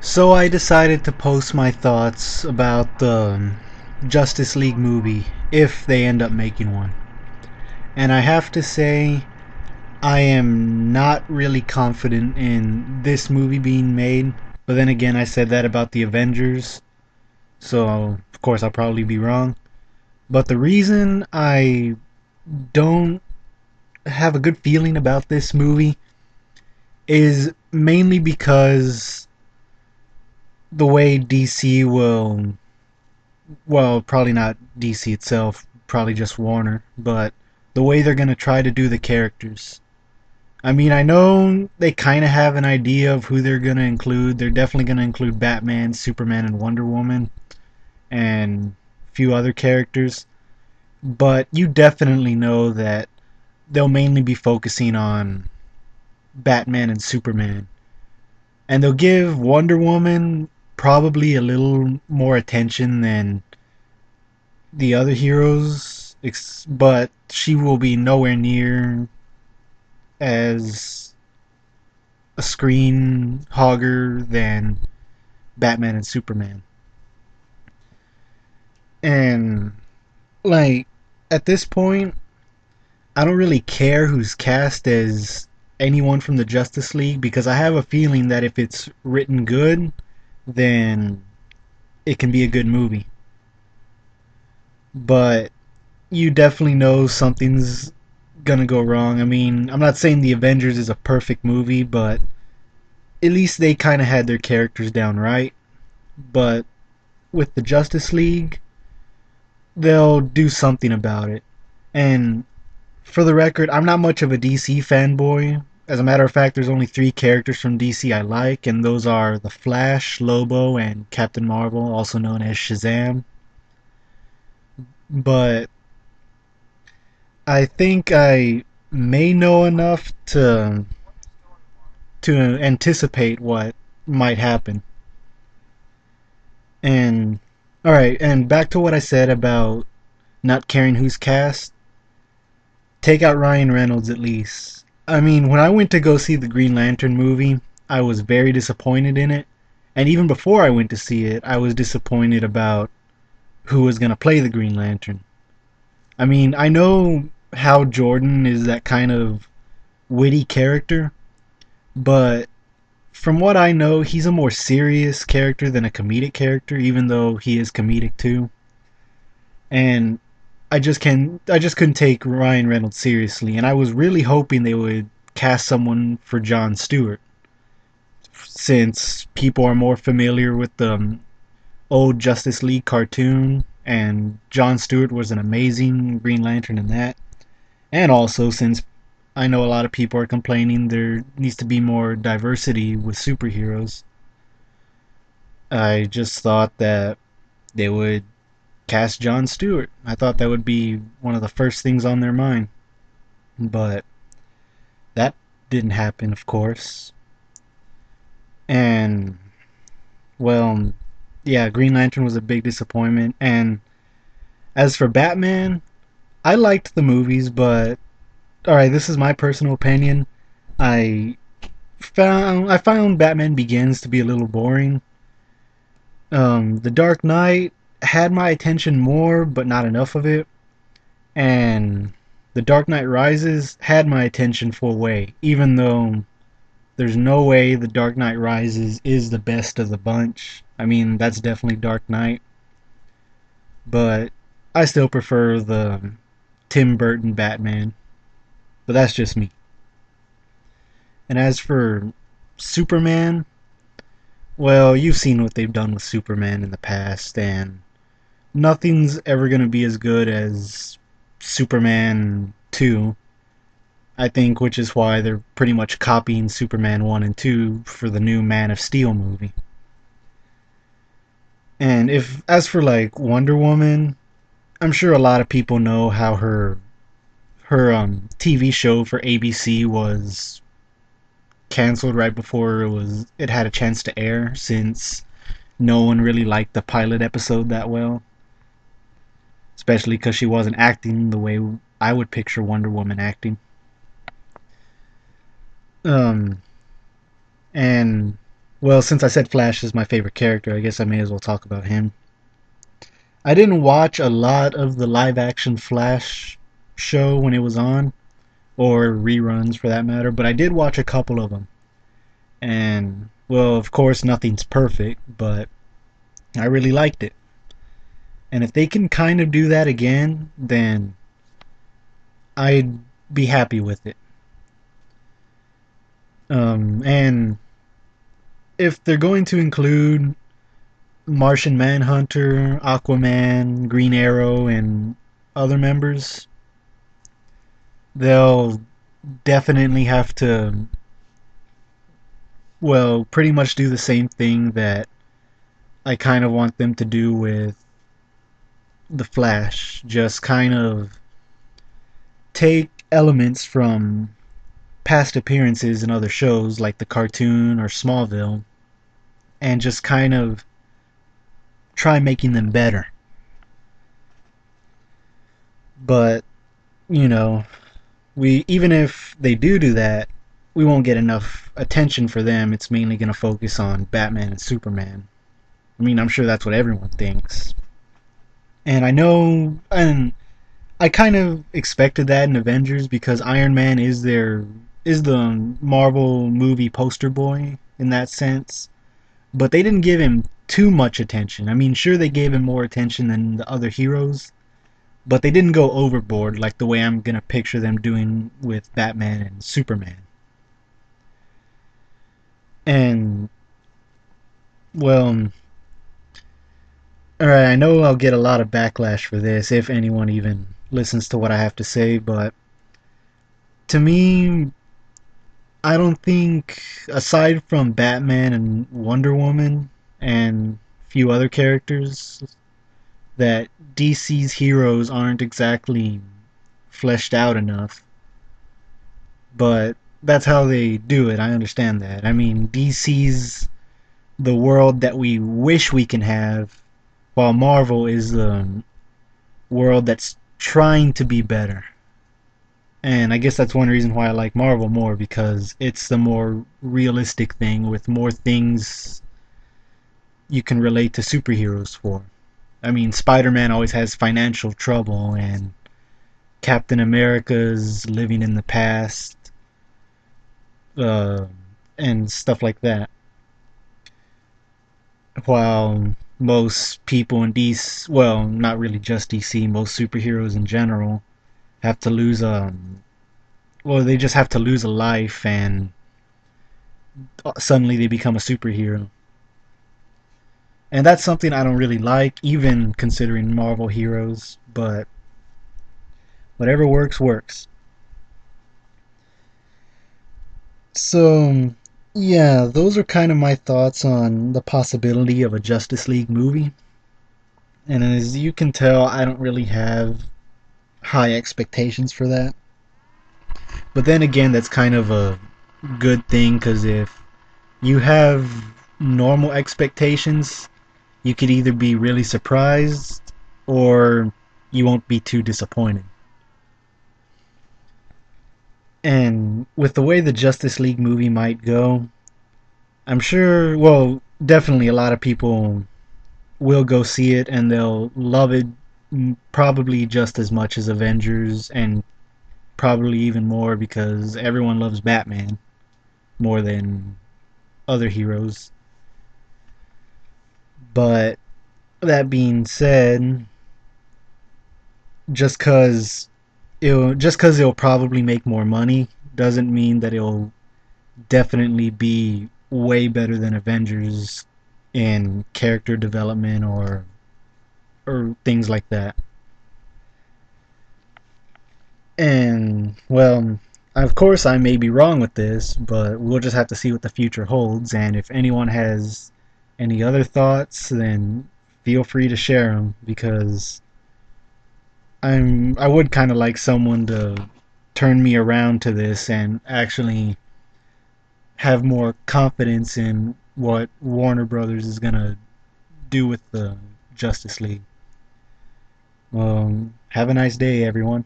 So I decided to post my thoughts about the Justice League movie if they end up making one. And I have to say, I am not really confident in this movie being made. But then again, I said that about the Avengers, so of course I'll probably be wrong. But the reason I don't have a good feeling about this movie is mainly because the way DC will, well, probably not DC itself, probably just Warner, but the way they're going to try to do the characters. I mean, I know they kind of have an idea of who they're going to include. They're definitely going to include Batman, Superman, and Wonder Woman, and a few other characters. But you definitely know that they'll mainly be focusing on Batman and Superman. And they'll give Wonder Woman probably a little more attention than the other heroes, but she will be nowhere near as a screen hogger than Batman and Superman. And, like, at this point, I don't really care who's cast as anyone from the Justice League because I have a feeling that if it's written good, then it can be a good movie. But you definitely know something's gonna go wrong. I mean, I'm not saying the Avengers is a perfect movie, but at least they kind of had their characters down right. But with the Justice League, they'll do something about it. And for the record, I'm not much of a DC fanboy. As a matter of fact, there's only three characters from DC I like, and those are The Flash, Lobo, and Captain Marvel, also known as Shazam. But I think I may know enough to anticipate what might happen. And all right, and back to what I said about not caring who's cast. Take out Ryan Reynolds at least. I mean, when I went to go see the Green Lantern movie, I was very disappointed in it. And even before I went to see it, I was disappointed about who was going to play the Green Lantern. I mean, I know Hal Jordan is that kind of witty character, but from what I know, he's a more serious character than a comedic character, even though he is comedic too. And I just couldn't take Ryan Reynolds seriously, and I was really hoping they would cast someone for Jon Stewart, since people are more familiar with the old Justice League cartoon, and Jon Stewart was an amazing Green Lantern in that. And also, since I know a lot of people are complaining there needs to be more diversity with superheroes, I just thought that they would cast Jon Stewart. I thought that would be one of the first things on their mind. But that didn't happen, of course. And, well, yeah, Green Lantern was a big disappointment. And as for Batman, I liked the movies, but alright, this is my personal opinion. I I found Batman Begins to be a little boring. The Dark Knight had my attention more, but not enough of it. And The Dark Knight Rises had my attention full way, even though there's no way The Dark Knight Rises is the best of the bunch. I mean, that's definitely Dark Knight, but I still prefer the Tim Burton Batman. But that's just me. And as for Superman, well, you've seen what they've done with Superman in the past, and nothing's ever going to be as good as Superman 2, I think, which is why they're pretty much copying Superman 1 and 2 for the new Man of Steel movie. And if as for like Wonder Woman, I'm sure a lot of people know how her TV show for ABC was canceled right before it had a chance to air, since no one really liked the pilot episode that well, especially because she wasn't acting the way I would picture Wonder Woman acting. Um, and Well, since I said Flash is my favorite character, I guess I may as well talk about him. I didn't watch a lot of the live action Flash show when it was on, or reruns for that matter, but I did watch a couple of them. And, well, of course, nothing's perfect, but I really liked it. And if they can kind of do that again, then I'd be happy with it. And if they're going to include Martian Manhunter, Aquaman, Green Arrow, and other members, they'll definitely have to, well, pretty much do the same thing that I kind of want them to do with The Flash. Just kind of take elements from past appearances in other shows like the cartoon or Smallville and just kind of try making them better. But, you know, we even if they do that, we won't get enough attention for them. It's mainly going to focus on Batman and Superman. I mean, I'm sure that's what everyone thinks. And I know, and I kind of expected that in Avengers because Iron Man is the Marvel movie poster boy in that sense. But they didn't give him too much attention. I mean, sure they gave him more attention than the other heroes, but they didn't go overboard like the way I'm gonna picture them doing with Batman and Superman. And well, alright, I know I'll get a lot of backlash for this if anyone even listens to what I have to say, but to me, I don't think, aside from Batman and Wonder Woman and a few other characters, that DC's heroes aren't exactly fleshed out enough. But that's how they do it. I understand that. I mean, DC's the world that we wish we can have, while Marvel is the world that's trying to be better. And I guess that's one reason why I like Marvel more because it's the more realistic thing with more things you can relate to superheroes for. I mean, Spider-Man always has financial trouble and Captain America's living in the past, uh, and stuff like that. While most people in DC, well, not really just DC, most superheroes in general have to lose well, they just have to lose a life and suddenly they become a superhero. And that's something I don't really like, even considering Marvel heroes, but whatever works, works. So, yeah, those are kind of my thoughts on the possibility of a Justice League movie. And as you can tell, I don't really have high expectations for that. But then again, that's kind of a good thing because if you have normal expectations, you could either be really surprised or you won't be too disappointed. And with the way the Justice League movie might go, I'm sure, well, definitely a lot of people will go see it and they'll love it probably just as much as Avengers and probably even more because everyone loves Batman more than other heroes. But that being said, just cuz it'll probably make more money doesn't mean that it'll definitely be way better than Avengers in character development or things like that. And well, of course I may be wrong with this, but we'll just have to see what the future holds and if anyone has any other thoughts then feel free to share them because I would kind of like someone to turn me around to this and actually have more confidence in what Warner Brothers is gonna do with the Justice League. Have a nice day, everyone.